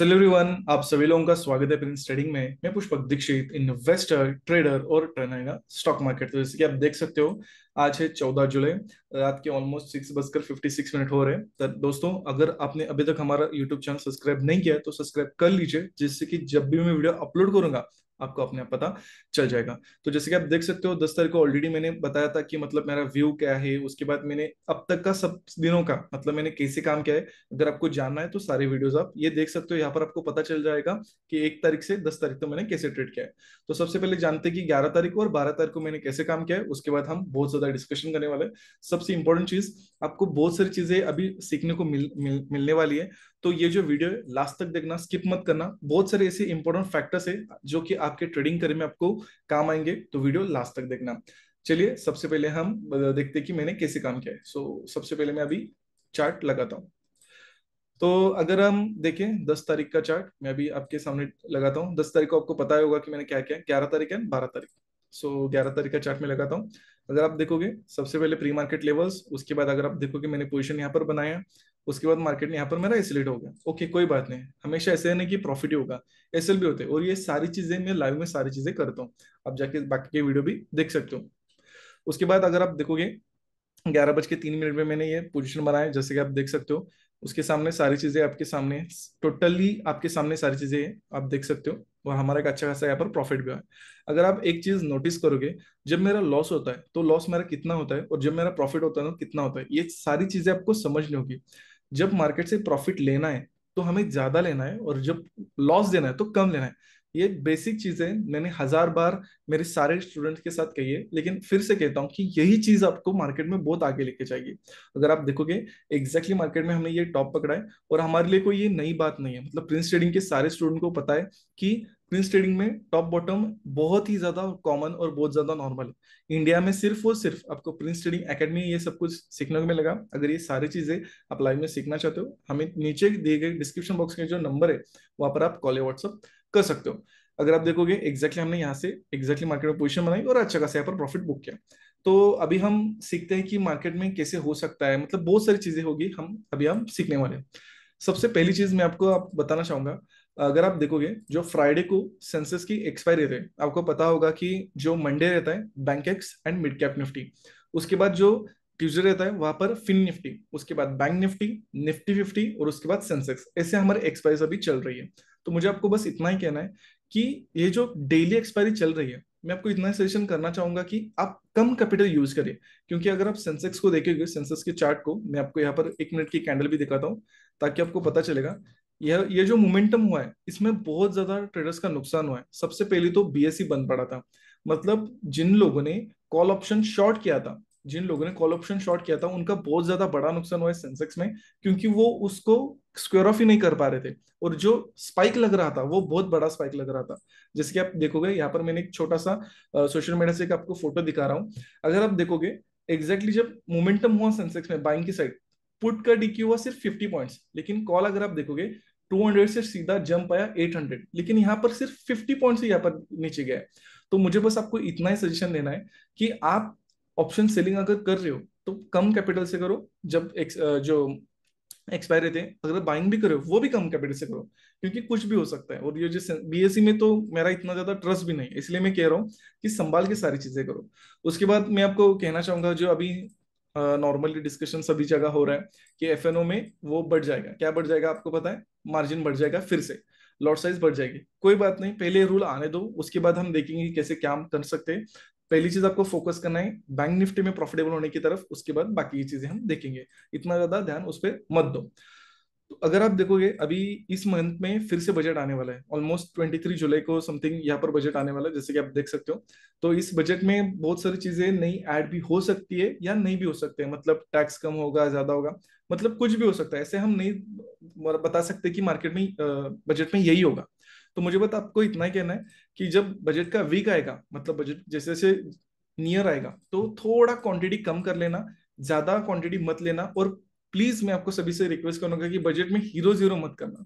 Hello everyone, आप सभी लोगों का स्वागत है प्रिंस ट्रेडिंग में। मैं पुष्पक दीक्षित, इन्वेस्टर, ट्रेडर और ट्रेनर स्टॉक मार्केट। तो जैसे कि आप देख सकते हो, आज है 14 जुलाई। रात के ऑलमोस्ट 6:56 हो रहे हैं। तो दोस्तों, अगर आपने अभी तक हमारा यूट्यूब चैनल सब्सक्राइब नहीं किया है तो सब्सक्राइब कर लीजिए, जिससे कि जब भी मैं वीडियो अपलोड करूंगा आपको अपने आप पता चल जाएगा। तो जैसे कि आप देख सकते हो, 10 तारीख को ऑलरेडी मैंने बताया था कि मतलब मेरा व्यू क्या है। उसके बाद मैंने अब तक का सब दिनों का मतलब मैंने कैसे काम किया है, अगर आपको जानना है तो सारे वीडियोस आप ये देख सकते हो। यहाँ पर आपको पता चल जाएगा कि 1 तारीख से 10 तारीख तक मैंने कैसे ट्रेड किया है। तो सबसे पहले जानते हैं कि 11 तारीख को और 12 तारीख को मैंने कैसे काम किया है। उसके बाद हम बहुत ज्यादा डिस्कशन करने वाले हैं। सबसे इंपॉर्टेंट चीज, आपको बहुत सारी चीजें अभी सीखने को मिलने वाली है। तो ये जो वीडियो है लास्ट तक देखना, स्किप मत करना। बहुत सारे ऐसे इंपॉर्टेंट फैक्टर्स है जो कि आपके ट्रेडिंग करने में आपको काम आएंगे, तो वीडियो लास्ट तक देखना। चलिए सबसे पहले हम देखते हैं कि मैंने कैसे काम किया है। सबसे पहले मैं अभी चार्ट लगाता हूँ। तो अगर हम देखें 10 तारीख का चार्ट, मैं अभी आपके सामने लगाता हूँ। 10 तारीख को आपको पता होगा कि मैंने क्या किया। 11 तारीख है, 12 तारीख। 11 तारीख का चार्ट में लगाता हूँ। अगर आप देखोगे, सबसे पहले प्री मार्केट लेवल्स, उसके बाद अगर आप देखोगे मैंने पोजीशन यहाँ पर बनाया। उसके बाद मार्केट ने यहाँ पर मेरा एसिलेट हो गया। ओके, कोई बात नहीं, हमेशा ऐसे नहीं कि प्रॉफिट ही होगा, एसएल भी होते हैं। और ये सारी चीजें मैं लाइव में सारी चीजें करता हूँ। आप जाके बाकी के वीडियो भी देख सकते हो। उसके बाद अगर आप देखोगे, 11:03 में मैंने ये पोजीशन बनाया, जैसे कि आप देख सकते हो। उसके सामने सारी चीजें आपके सामने, टोटली आपके सामने सारी चीजें हैं, आप देख सकते हो। और हमारा एक अच्छा खासा यहाँ पर प्रॉफिट भी है। अगर आप एक चीज नोटिस करोगे, जब मेरा लॉस होता है तो लॉस मेरा कितना होता है, और जब मेरा प्रॉफिट होता है तो कितना होता है, ये सारी चीजें आपको समझनी होगी। जब मार्केट से प्रॉफिट लेना है तो हमें ज्यादा लेना है, और जब लॉस देना है तो कम लेना है। ये बेसिक चीजें मैंने 1000 बार मेरे सारे स्टूडेंट्स के साथ कही है, लेकिन फिर से कहता हूँ कि यही चीज आपको मार्केट में बहुत आगे लेके जाएगी। अगर आप देखोगे, एग्जैक्टली मार्केट में हमने ये टॉप पकड़ा है। और हमारे लिए कोई ये नई बात नहीं है, मतलब प्रिंस ट्रेडिंग के सारे स्टूडेंट को पता है कि प्रिंस ट्रेडिंग में टॉप बॉटम बहुत ही ज्यादा कॉमन और बहुत ज्यादा नॉर्मल है। इंडिया में सिर्फ और सिर्फ आपको प्रिंस ट्रेडिंग एकेडमी ये सब कुछ सीखने को मिलेगा। अगर ये सारी चीजें आप लाइव में सीखना चाहते हो, हमें नीचे दिए गए डिस्क्रिप्शन बॉक्स में जो नंबर है वहां पर आप कॉल या व्हाट्सअप कर सकते हो। अगर आप देखोगे, एग्जैक्टली हमने यहाँ से एग्जैक्टली मार्केट में पोजीशन बनाई और अच्छा खासा यहाँ पर प्रॉफिट बुक किया। तो अभी हम सीखते हैं कि मार्केट में कैसे हो सकता है, मतलब बहुत सारी चीजें होगी, हम सीखने वाले हैं। सबसे पहली चीज मैं आपको बताना चाहूंगा। अगर आप देखोगे, जो फ्राइडे को सेंसेस की एक्सपायरी रहती है, आपको पता होगा कि जो मंडे रहता है bank x and mid cap Nifty. उसके बाद जो ट्यूजडे रहता है वहां पर फिन निफ्टी, उसके बाद बैंक निफ्टी, निफ्टी 50 और उसके बाद सेंसेक्स। ऐसे हमारे एक्सपायरी अभी चल रही है। तो मुझे आपको बस इतना ही कहना है कि ये जो डेली एक्सपायरी चल रही है, मैं आपको इतना सजेशन करना चाहूंगा कि आप कम कैपिटल यूज करें। क्योंकि अगर आप सेंसेक्स को देखेंगे, सेंसेक्स के चार्ट को मैं आपको यहाँ पर 1 मिनट की कैंडल भी दिखाता हूँ, ताकि आपको पता चलेगा। यह जो मोमेंटम हुआ है, इसमें बहुत ज्यादा ट्रेडर्स का नुकसान हुआ है। सबसे पहले तो बीएसई बंद पड़ा था। मतलब जिन लोगों ने कॉल ऑप्शन शॉर्ट किया था उनका बहुत ज्यादा बड़ा नुकसान हुआ है सेंसेक्स में, क्योंकि वो उसको स्क्वायर ऑफ ही नहीं कर पा रहे थे। और जो स्पाइक लग रहा था वो बहुत बड़ा स्पाइक लग रहा था। जैसे कि आप देखोगे, यहाँ पर मैंने एक छोटा सा सोशल मीडिया से एक आपको फोटो दिखा रहा हूँ। अगर आप देखोगे, एग्जैक्टली जब मोमेंटम हुआ सेंसेक्स में बाइंग की साइड, पुट का डीक्यू हुआ सिर्फ 50 पॉइंट्स, लेकिन कॉल अगर आप देखोगे 200 से सीधा जंप आया 800, लेकिन यहाँ पर सिर्फ 50 पॉइंट्स ही यहाँ पर नीचे गया है। तो मुझे बस आपको इतना ही सजेशन देना है कि आप ऑप्शन सेलिंग अगर कर रहे हो तो कम कैपिटल से करो। जब जो एक्सपायरी थे, अगर बाइंग भी करो वो भी कम कैपिटल से करो, क्योंकि कुछ भी हो सकता है। और ये जो बीएससी में तो मेरा इतना ज्यादा ट्रस्ट भी नहीं है, इसलिए मैं कह रहा हूँ कि संभाल के सारी चीजें करो। उसके बाद मैं आपको कहना चाहूंगा, जो अभी नॉर्मली डिस्कशन सभी जगह हो रहा है कि एफएनओ में वो बढ़ जाएगा। क्या बढ़ जाएगा आपको पता है? मार्जिन बढ़ जाएगा, फिर से लॉट साइज बढ़ जाएगी। कोई बात नहीं, पहले रूल आने दो, उसके बाद हम देखेंगे कि कैसे क्या हम कर सकते हैं। पहली चीज आपको फोकस करना है बैंक निफ्टी में प्रॉफिटेबल होने की तरफ, उसके बाद बाकी की चीजें हम देखेंगे। इतना ज्यादा ध्यान उस पर मत दो। तो अगर आप देखोगे, अभी इस मंथ में फिर से बजट आने वाला है। ऑलमोस्ट 23 जुलाई को समथिंग यहाँ पर बजट आने वाला है, जैसे कि आप देख सकते हो। तो इस बजट में बहुत सारी चीजें नई ऐड भी हो सकती है या नहीं भी हो सकते हैं। मतलब टैक्स कम होगा, ज्यादा होगा, मतलब कुछ भी हो सकता है। ऐसे हम नहीं बता सकते कि मार्केट में बजट में यही होगा। तो मुझे बस आपको इतना ही कहना है कि जब बजट का वीक आएगा, मतलब बजट जैसे जैसे नियर आएगा, तो थोड़ा क्वांटिटी कम कर लेना, ज्यादा क्वांटिटी मत लेना। और प्लीज मैं आपको सभी से रिक्वेस्ट करूंगा कि बजट में हीरो जीरो मत करना।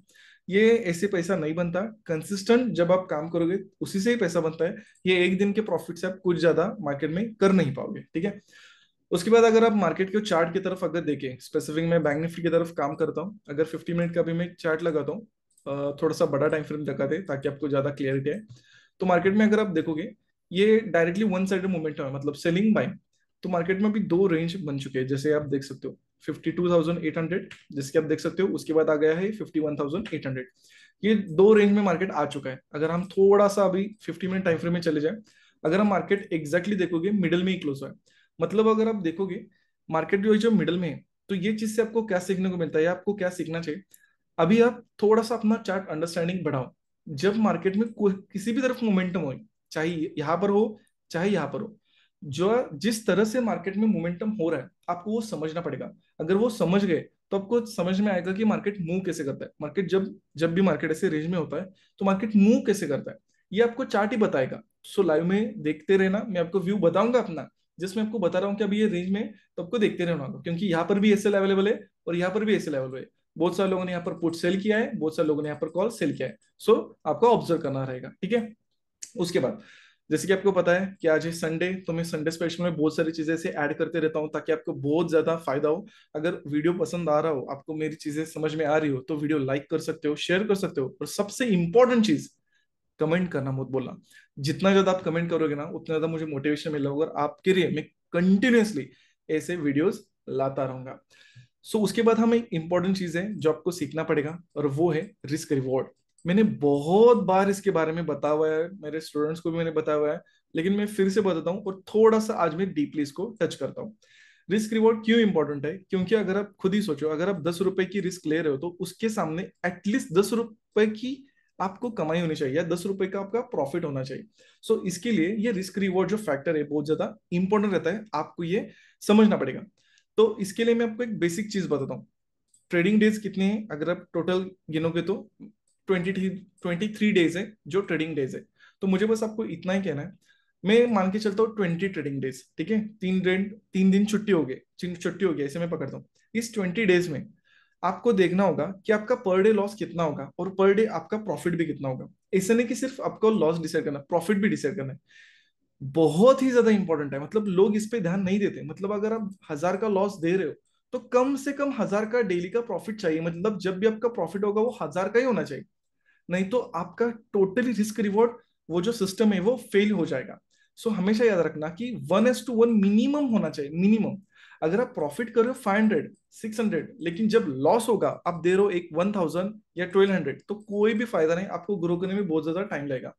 ये ऐसे पैसा नहीं बनता। कंसिस्टेंट जब आप काम करोगे उसी से ही पैसा बनता है। ये एक दिन के प्रॉफिट से आप कुछ ज्यादा मार्केट में कर नहीं पाओगे, ठीक है। उसके बाद अगर आप मार्केट के चार्ट की तरफ अगर देखें, स्पेसिफिक मैं बैंक निफ्टी की तरफ काम करता हूँ। अगर 50 मिनट का भी मैं चार्ट लगाता हूँ, थोड़ा सा बड़ा टाइम फ्रेम दिखाते हैं ताकि आपको ज्यादा क्लियरिटी है। तो मार्केट में अगर आप देखोगे, ये डायरेक्टली वन साइडेड मोमेंटम है, मतलब सेलिंग बाइंग। तो मार्केट में अभी दो रेंज बन चुके हैं, जैसे आप देख सकते हो 52,800, जिसके आप देख सकते हो, उसके बाद आ गया है 51,800। ये दो रेंज में मार्केट आ चुका है। अगर हम थोड़ा सा अभी 50 मिनट टाइम फ्रेम में चले जाए, अगर हम मार्केट एग्जैक्टली देखोगे, मिडल में ही क्लोज हुआ है। मतलब अगर आप देखोगे मार्केट जो मिडल में है, तो ये चीज से आपको क्या सीखने को मिलता है, या आपको क्या सीखना चाहिए। अभी आप थोड़ा सा अपना चार्ट अंडरस्टैंडिंग बढ़ाओ। जब मार्केट में किसी भी तरफ मोमेंटम हो, चाहे यहां पर हो चाहे यहां पर हो, जो जिस तरह से मार्केट में मोमेंटम हो रहा है, आपको वो समझना पड़ेगा। अगर वो समझ गए तो आपको समझ में आएगा कि मार्केट मूव कैसे करता है। मार्केट जब जब भी मार्केट ऐसे रेंज में होता है, तो मार्केट मूव कैसे करता है, ये आपको चार्ट ही बताएगा। सो लाइव में देखते रहना, मैं आपको व्यू बताऊंगा अपना, जिसमें आपको बता रहा हूँ कि अभी ये रेंज में, तो आपको देखते रहना होगा, क्योंकि यहाँ पर भी एसएल अवेलेबल है और यहाँ पर भी एसएल अवेलेबल है। बहुत सारे लोगों ने यहाँ पर पुट सेल किया है, बहुत सारे लोगों ने यहाँ पर कॉल सेल किया है। सो आपको ऑब्जर्व करना रहेगा, ठीक है। उसके बाद, जैसे कि आपको पता है कि आज है संडे, तो मैं संडे स्पेशल में बहुत सारी चीजें ऐसे ऐड करते रहता हूँ ताकि आपको बहुत ज्यादा फायदा हो। अगर वीडियो पसंद आ रहा हो, आपको मेरी चीजें समझ में आ रही हो, तो वीडियो लाइक कर सकते हो, शेयर कर सकते हो, और सबसे इंपॉर्टेंट चीज, कमेंट करना मत बोलना। जितना ज्यादा आप कमेंट करोगे ना, उतना ज्यादा मुझे मोटिवेशन मिलेगा, और आपके लिए मैं कंटिन्यूअसली ऐसे वीडियोस लाता रहूंगा। सो उसके बाद हम एक इंपॉर्टेंट चीज है जो आपको सीखना पड़ेगा, और वो है रिस्क रिवॉर्ड। मैंने बहुत बार इसके बारे में बताया हुआ है, मेरे स्टूडेंट्स को भी मैंने बताया हुआ है, लेकिन मैं फिर से बताता हूँ, और थोड़ा सा आज मैं डीपली इसको टच करता हूँ। रिस्क रिवॉर्ड क्यों इंपॉर्टेंट है, क्योंकि अगर आप खुद ही सोचो, अगर आप 10 रुपए की रिस्क ले रहे हो, तो उसके सामने एटलीस्ट 10 रुपए की आपको कमाई होनी चाहिए, या 10 रुपए का आपका प्रॉफिट होना चाहिए। सो इसके लिए ये रिस्क रिवॉर्ड जो फैक्टर है, बहुत ज्यादा इंपॉर्टेंट रहता है, आपको ये समझना पड़ेगा। तो इसके लिए मैं आपको एक बेसिक चीज बताता हूँ। ट्रेडिंग डेज कितने हैं, अगर आप टोटल गिनोगे तो 23 डेज है जो ट्रेडिंग डेज है। तो मुझे बस आपको इतना ही कहना है, मैं मान के चलता हूँ 20 ट्रेडिंग डेज, ठीक है। 3 दिन छुट्टी हो गई, छुट्टी हो गई, ऐसे मैं पकड़ता हूँ। इस 20 डेज में आपको देखना होगा कि आपका पर डे लॉस कितना होगा, और पर डे आपका प्रॉफिट भी कितना होगा। ऐसा नहीं कि सिर्फ आपको लॉस डिसाइड करना, प्रॉफिट भी डिसाइड करना है। बहुत ही ज्यादा इंपॉर्टेंट है, मतलब लोग इस पे ध्यान नहीं देते। मतलब अगर आप 1,000 का लॉस दे रहे हो, तो कम से कम 1,000 का डेली का प्रॉफिट चाहिए। मतलब जब भी आपका प्रॉफिट होगा, वो 1,000 का ही होना चाहिए। नहीं तो आपका टोटली रिस्क रिवॉर्ड, वो जो सिस्टम है, वो फेल हो जाएगा। सो हमेशा याद रखना कि 1:1 मिनिमम होना चाहिए, मिनिमम। अगर आप प्रॉफिट कर रहे हो 500 600, लेकिन जब लॉस होगा, आप दे रहे हो एक 1,000 या 1,200, तो कोई भी फायदा नहीं, आपको ग्रो करने में बहुत ज्यादा टाइम लगेगा।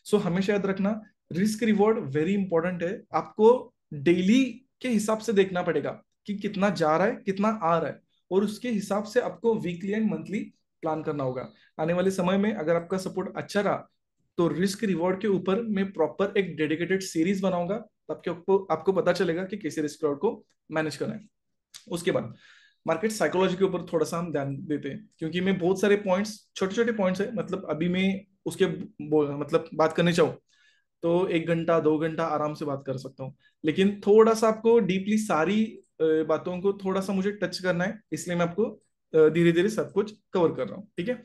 सो हमेशा याद रखना, रिस्क रिवॉर्ड वेरी इंपॉर्टेंट है। आपको डेली के हिसाब से देखना पड़ेगा कि कितना जा रहा है, कितना आ रहा है, और उसके हिसाब से आपको वीकली एंड मंथली प्लान करना होगा। आने वाले समय में अगर आपका सपोर्ट अच्छा रहा, तो रिस्क रिवॉर्ड के ऊपर मैं प्रॉपर एक डेडिकेटेड सीरीज बनाऊंगा, ताकि आपको आपको पता चलेगा कि कैसे रिस्क रिवॉर्ड को मैनेज करना है। उसके बाद मार्केट साइकोलॉजी के ऊपर थोड़ा सा हम ध्यान देते हैं, क्योंकि मैं बहुत सारे पॉइंट्स, छोटे छोटे पॉइंट्स है, मतलब अभी मैं उसके मतलब बात करने चाहूँ, तो 1 घंटा 2 घंटा आराम से बात कर सकता हूँ। लेकिन थोड़ा सा आपको डीपली सारी बातों को थोड़ा सा मुझे टच करना है, इसलिए मैं आपको धीरे धीरे सब कुछ कवर कर रहा हूँ, ठीक है।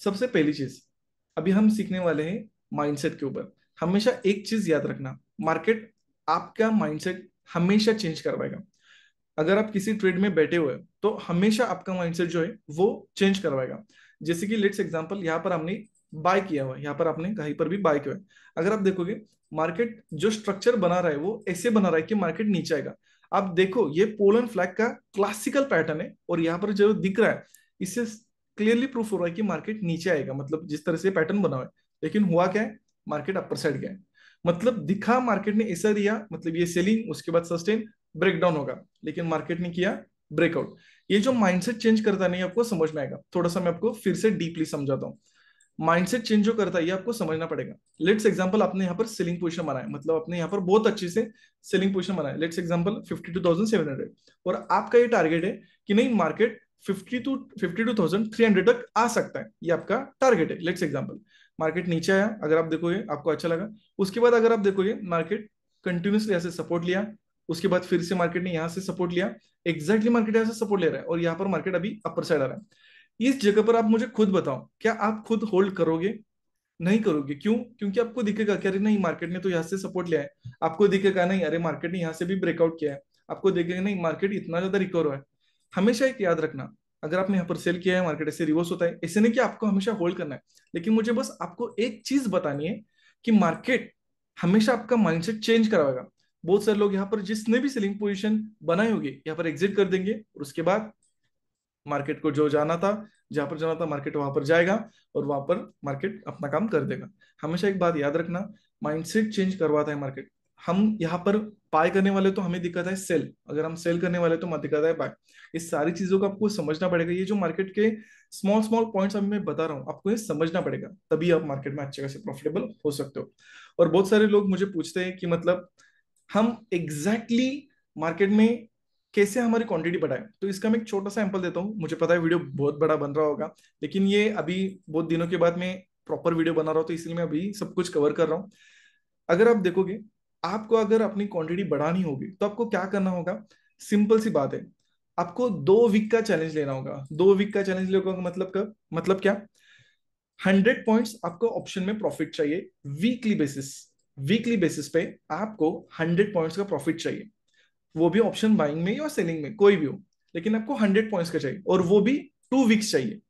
सबसे पहली चीज, अभी हम सीखने वाले हैं माइंडसेट के ऊपर। हमेशा एक चीज याद रखना, मार्केट आपका माइंडसेट हमेशा चेंज करवाएगा। अगर आप किसी ट्रेड में बैठे हुए हो, तो हमेशा आपका माइंडसेट जो है वो चेंज करवाएगा। जैसे कि लेट्स एग्जांपल, यहाँ पर हमने बाय किया हुआ है, यहाँ पर आपने कहीं पर भी बाय किया है। अगर आप देखोगे, मार्केट जो स्ट्रक्चर बना रहा है, वो ऐसे बना रहा है कि मार्केट नीचे आएगा। आप देखो, ये पोलन फ्लैग का क्लासिकल पैटर्न है, और यहाँ पर जो दिख रहा है, इससे क्लियरली प्रूफ हो रहा है कि मार्केट नीचे आएगा, मतलब जिस तरह से पैटर्न बना हुआ है। लेकिन हुआ क्या है, मार्केट अपर साइड गया है। मतलब दिखा मार्केट ने ऐसा दिया, मतलब ये सेलिंग, उसके बाद सस्टेन, ब्रेकडाउन होगा, लेकिन मार्केट ने किया ब्रेकआउट। ये जो माइंडसेट चेंज करता नहीं, आपको समझ में आएगा। थोड़ा सा मैं आपको फिर से डीपली समझाता हूँ। माइंडसेट चेंज जो करता है, ये आपको समझना पड़ेगा। लेट्स एग्जांपल, आपने यहाँ पर सेलिंग पोजीशन बनाया, मतलब आपने यहाँ पर बहुत अच्छी से सेलिंग पोजीशन बनाया, लेट्स एग्जांपल 52,700, और आपका ये टारगेट है कि नहीं, मार्केट 52,300 तक आ सकता है, ये आपका टारगेट है। लेट्स एग्जांपल, मार्केट नीचे आया, अगर आप देखोगे आपको अच्छा लगा। उसके बाद अगर आप देखोगे, मार्केट कंटिन्यूसली ऐसे सपोर्ट लिया, उसके बाद फिर से मार्केट ने यहाँ से सपोर्ट लिया, एग्जैक्टली मार्केट यहाँ से सपोर्ट ले रहा है, और यहाँ पर मार्केट अभी अपर साइड आ रहा है। इस जगह पर आप मुझे खुद बताओ, क्या आप खुद होल्ड करोगे? नहीं करोगे। क्यों? क्योंकि आपको दिखेगा कि अरे नहीं, मार्केट ने तो यहाँ से सपोर्ट लिया है। आपको दिखेगा नहीं, अरे मार्केट ने यहाँ से भी ब्रेकआउट किया है। आपको दिखेगा नहीं, मार्केट इतना ज्यादा रिकवर हुआ है। हमेशा एक याद रखना, अगर आपने यहाँ पर सेल किया है, मार्केट ऐसे रिवर्स होता है, ऐसे नहीं कि आपको हमेशा होल्ड करना है, लेकिन मुझे बस आपको एक चीज बतानी है कि मार्केट हमेशा आपका माइंडसेट चेंज कराएगा। बहुत सारे लोग यहाँ पर जिसने भी सेलिंग पोजीशन बनाई होगी यहाँ पर एग्जिट कर देंगे, और उसके बाद मार्केट को जो जाना था, जहां पर जाना था मार्केट वहां पर जाएगा, और वहां पर मार्केट अपना काम कर देगा। हमेशा एक बात याद रखना, माइंडसेट चेंज करवाता है मार्केट। हम यहाँ पर बाय करने वाले तो हमें दिक्कत है सेल, अगर हम सेल करने वाले तो हमें दिक्कत है बाय। इस सारी चीजों को आपको समझना पड़ेगा। ये जो मार्केट के स्मॉल स्मॉल पॉइंट्स अभी मैं बता रहा हूँ, आपको ये समझना पड़ेगा, तभी आप मार्केट में अच्छे खासे प्रॉफिटेबल हो सकते हो। और बहुत सारे लोग मुझे पूछते हैं कि मतलब हम एग्जैक्टली मार्केट में कैसे हमारी क्वांटिटी बढ़ाएं। तो इसका मैं एक छोटा सा सैंपल देता हूँ। मुझे पता है वीडियो बहुत बड़ा बन रहा होगा, लेकिन ये अभी बहुत दिनों के बाद मैं प्रॉपर वीडियो बना रहा हूँ, तो इसलिए मैं अभी सब कुछ कवर कर रहा हूँ। अगर आप देखोगे, आपको अगर अपनी क्वांटिटी बढ़ानी होगी तो आपको क्या करना होगा, सिंपल सी बात है। आपको 2 वीक का चैलेंज लेना होगा। 2 वीक का चैलेंज लेगा मतलब मतलब क्या, 100 पॉइंट्स आपको ऑप्शन में प्रॉफिट चाहिए वीकली बेसिस। वीकली बेसिस पे आपको 100 पॉइंट्स का प्रॉफिट चाहिए, वो भी ऑप्शन बाइंग में या सेलिंग में कोई भी हो, लेकिन आपको 100 पॉइंट्स का चाहिए, और वो भी 2 वीक्स चाहिए।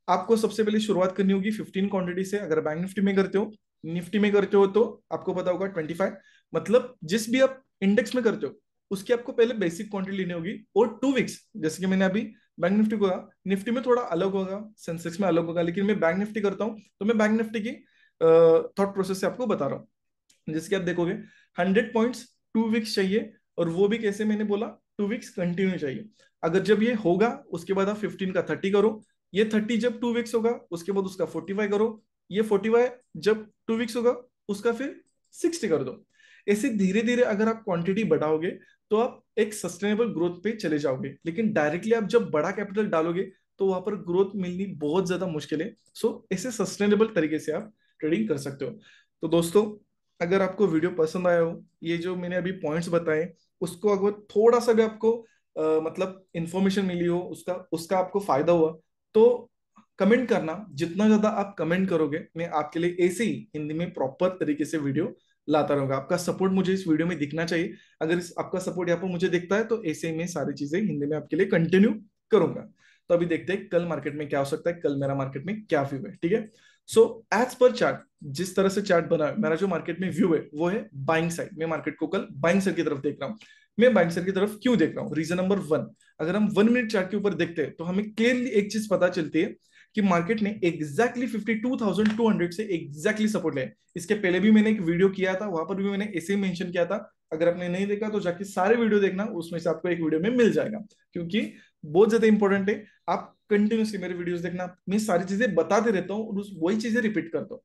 आपको सबसे पहले शुरुआत करनी होगी 15 क्वांटिटी से। अगर बैंक निफ्टी में करते हो, निफ्टी में करते हो, तो आपको पता होगा 25। मतलब जिस भी आप इंडेक्स में करते हो उसकी आपको पहले बेसिक क्वांटिटी लेनी होगी, और 2 वीक्स, जैसे कि मैंने अभी बैंक निफ्टी को कहा, निफ्टी में थोड़ा अलग होगा, सेंसेक्स में अलग होगा, लेकिन मैं बैंक निफ्टी करता हूँ तो मैं बैंक निफ्टी की थॉट प्रोसेस से आपको बता रहा हूँ। जैसे कि आप देखोगे, 100 पॉइंट्स 2 वीक्स चाहिए, और वो भी कैसे, मैंने बोला 2 वीक्स कंटिन्यू चाहिए। अगर जब ये होगा उसके बाद आप 15 का 30 करो, ये 30 जब 2 वीक्स होगा उसके बाद उसका 45 करो, ये 45 जब 2 वीक्स होगा उसका फिर 60 कर दो। ऐसे धीरे धीरे अगर आप क्वांटिटी बढ़ाओगे तो आप एक सस्टेनेबल ग्रोथ पे चले जाओगे। लेकिन डायरेक्टली आप जब बड़ा कैपिटल डालोगे तो वहां पर ग्रोथ मिलनी बहुत ज्यादा मुश्किल है। सो ऐसे सस्टेनेबल तरीके से आप ट्रेडिंग कर सकते हो। तो दोस्तों, अगर आपको वीडियो पसंद आया हो, ये जो मैंने अभी पॉइंट्स बताए, उसको अगर थोड़ा सा भी आपको मतलब इंफॉर्मेशन मिली हो, उसका उसका आपको फायदा हुआ, तो कमेंट करना। जितना ज्यादा आप कमेंट करोगे, मैं आपके लिए ऐसे ही हिंदी में प्रॉपर तरीके से वीडियो लाता रहूंगा। आपका सपोर्ट मुझे इस वीडियो में दिखना चाहिए। अगर आपका सपोर्ट यहाँ पर मुझे दिखता है तो ऐसे ही मैं सारी चीजें हिंदी में आपके लिए कंटिन्यू करूंगा। तो अभी देखते हैं कल मार्केट में क्या हो सकता है, कल मेरा मार्केट में क्या व्यू है, ठीक है। सो एज पर चार्ट, जिस तरह से चार्ट बना है, मेरा जो मार्केट में व्यू है वो है बाइंग साइड। मैं मार्केट को कल बाइंग साइड की तरफ देख रहा हूँ। मैं बाइंग साइड की तरफ क्यों देख रहा हूँ, रीजन नंबर 1, अगर हम 1 मिनट चार्ट के ऊपर देखते हैं तो हमें क्लियरली एक चीज पता चलती है कि मार्केट ने एग्जैक्टली 52,200 से एग्जैक्टली सपोर्ट लिया है। इसके पहले भी मैंने एक वीडियो किया था, वहां पर भी मैंने ऐसे ही मेंशन किया था। अगर आपने नहीं देखा तो जाके सारे वीडियो देखना, उसमें से आपको एक वीडियो में मिल जाएगा, क्योंकि बहुत ज्यादा इंपॉर्टेंट है। आप कंटिन्यूसली मेरे वीडियोस देखना, मैं सारी चीजें बताते रहता हूँ और वही चीजें रिपीट करता हूँ।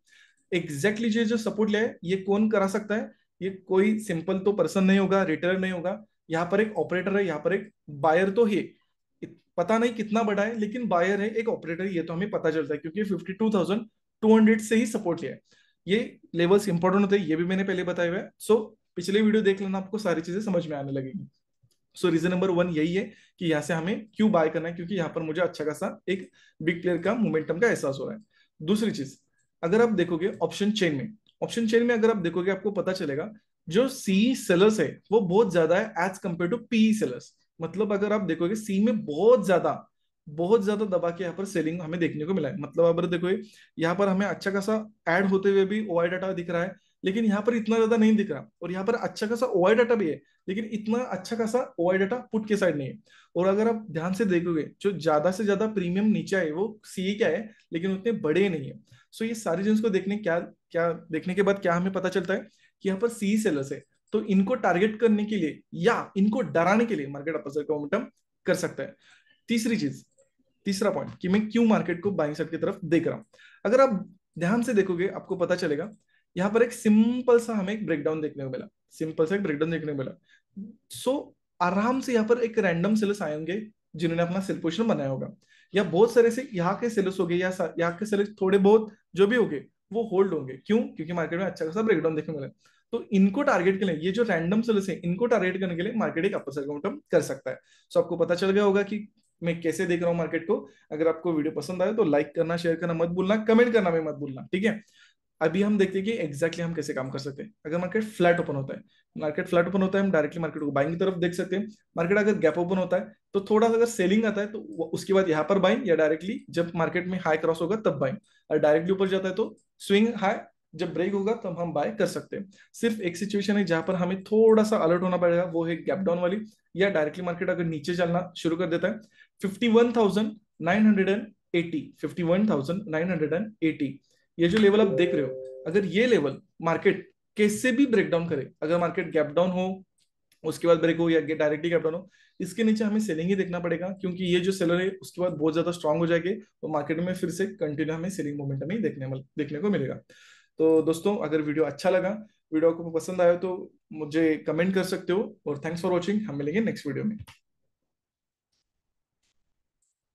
एग्जैक्टली जो जो सपोर्ट लिया है ये कौन करा सकता है, ये कोई सिंपल तो पर्सन नहीं होगा, रिटेलर नहीं होगा। यहाँ पर एक ऑपरेटर है, यहाँ पर एक बायर तो है, पता नहीं कितना बड़ा है, लेकिन बायर है, एक ऑपरेटर है, ये तो हमें पता चलता है क्योंकि 52,200 से ही सपोर्ट लिया है। ये लेवल्स इंपॉर्टेंट होते हैं, ये भी मैंने पहले बताया हुआ है। सो पिछले वीडियो देख लेना, आपको सारी चीजें समझ में आने लगेगी। सो रीजन नंबर 1 यही है कि यहाँ से हमें क्यों बाय करना है, क्योंकि यहाँ पर मुझे अच्छा खासा एक बिग प्लेयर का मोमेंटम का एहसास हो रहा है। दूसरी चीज, अगर आप देखोगे ऑप्शन चेन में, ऑप्शन चेन में अगर आप देखोगे आपको पता चलेगा जो सी सेलर्स है वो बहुत ज्यादा है as compare to P sellers. मतलब अगर आप देखोगे सी में बहुत ज्यादा दबा के यहाँ पर सेलिंग हमें देखने को मिला है। मतलब अगर देखोगे यहाँ पर हमें अच्छा खासा ऐड होते हुए भी ओआई डाटा दिख रहा है, लेकिन यहाँ पर इतना ज्यादा नहीं दिख रहा, और यहाँ पर अच्छा खासा ओआई डाटा भी है, लेकिन इतना अच्छा खासा ओआई डाटा पुट के साइड नहीं है। और अगर आप ध्यान से देखोगे जो ज्यादा से ज्यादा प्रीमियम नीचे आए वो सी क्या है, लेकिन उतने बड़े नहीं है। सो ये सारी चीज को देखने क्या क्या देखने के बाद क्या हमें पता चलता है कि यहाँ पर सी सेलर्स है, तो इनको टारगेट करने के लिए या इनको डराने के लिए मार्केट अपोजिट का मोमेंटम कर सकता है। तीसरी चीज, तीसरा पॉइंट कि मैं क्यों मार्केट को बाइंग साइड की तरफ देख रहा हूं, अगर आप ध्यान से देखोगे आपको पता चलेगा यहाँ पर एक सिंपल सा हमें एक ब्रेकडाउन देखने को मिला, सिंपल सा एक ब्रेकडाउन देखने को मिला। सो आराम से यहाँ पर एक रैंडम सेलर्स आए होंगे जिन्होंने अपना सेल पोजिशन बनाया होगा, या बहुत सारे से यहाँ के सेलर्स हो गए, या यहाँ के सेलर्स थोड़े बहुत जो भी होंगे वो होल्ड होंगे। क्यों, क्योंकि मार्केट में अच्छा खासा ब्रेकडाउन देखने को मिला। तो इनको टारगेट के लिए, ये जो रैंडम सेलर्स है इनको टारगेट करने के लिए मार्केट एक अपर साइड मोमेंटम कर सकता है। सो आपको पता चल गया होगा कि मैं कैसे देख रहा हूँ मार्केट को। अगर आपको वीडियो पसंद आए तो लाइक करना, शेयर करना मत भूलना, कमेंट करना भी मत भूलना, ठीक है। अभी हम देखते हैं कि एग्जैक्टली हम कैसे काम कर सकते हैं। अगर मार्केट फ्लैट ओपन होता है, मार्केट फ्लैट ओपन होता है, हम डायरेक्टली मार्केट को बाइंग की तरफ देख सकते हैं। मार्केट अगर गैप ओपन होता है तो थोड़ा सा अगर सेलिंग आता है तो उसके बाद यहाँ पर बाइंग, या डायरेक्टली जब मार्केट में हाई क्रॉस होगा तब बाइंग। और डायरेक्टली ऊपर जाता है तो स्विंग हाई, जब ब्रेक होगा तब हम बाय कर सकते हैं। सिर्फ एक सिचुएशन है जहां पर हमें थोड़ा सा अलर्ट होना पड़ेगा, वो है गैप डाउन वाली, या डायरेक्टली मार्केट अगर नीचे चलना शुरू कर देता है 51,980, 51,980, ये जो लेवल आप देख रहे हो, अगर ये लेवल मार्केट कैसे भी ब्रेक डाउन करे, अगर मार्केट गैप डाउन हो उसके बाद ब्रेक हो या डायरेक्टली गैप डाउन हो, इसके नीचे हमें सेलिंग ही देखना पड़ेगा, क्योंकि ये जो सेलर है उसके बाद बहुत ज्यादा स्ट्रांग हो जाएंगे, तो मार्केट में फिर से कंटिन्यू हमें सेलिंग मोमेंटम ही देखने को मिलेगा। तो दोस्तों, अगर वीडियो अच्छा लगा, वीडियो को पसंद आया तो मुझे कमेंट कर सकते हो, और थैंक्स फॉर वॉचिंग। हम मिलेंगे नेक्स्ट वीडियो में।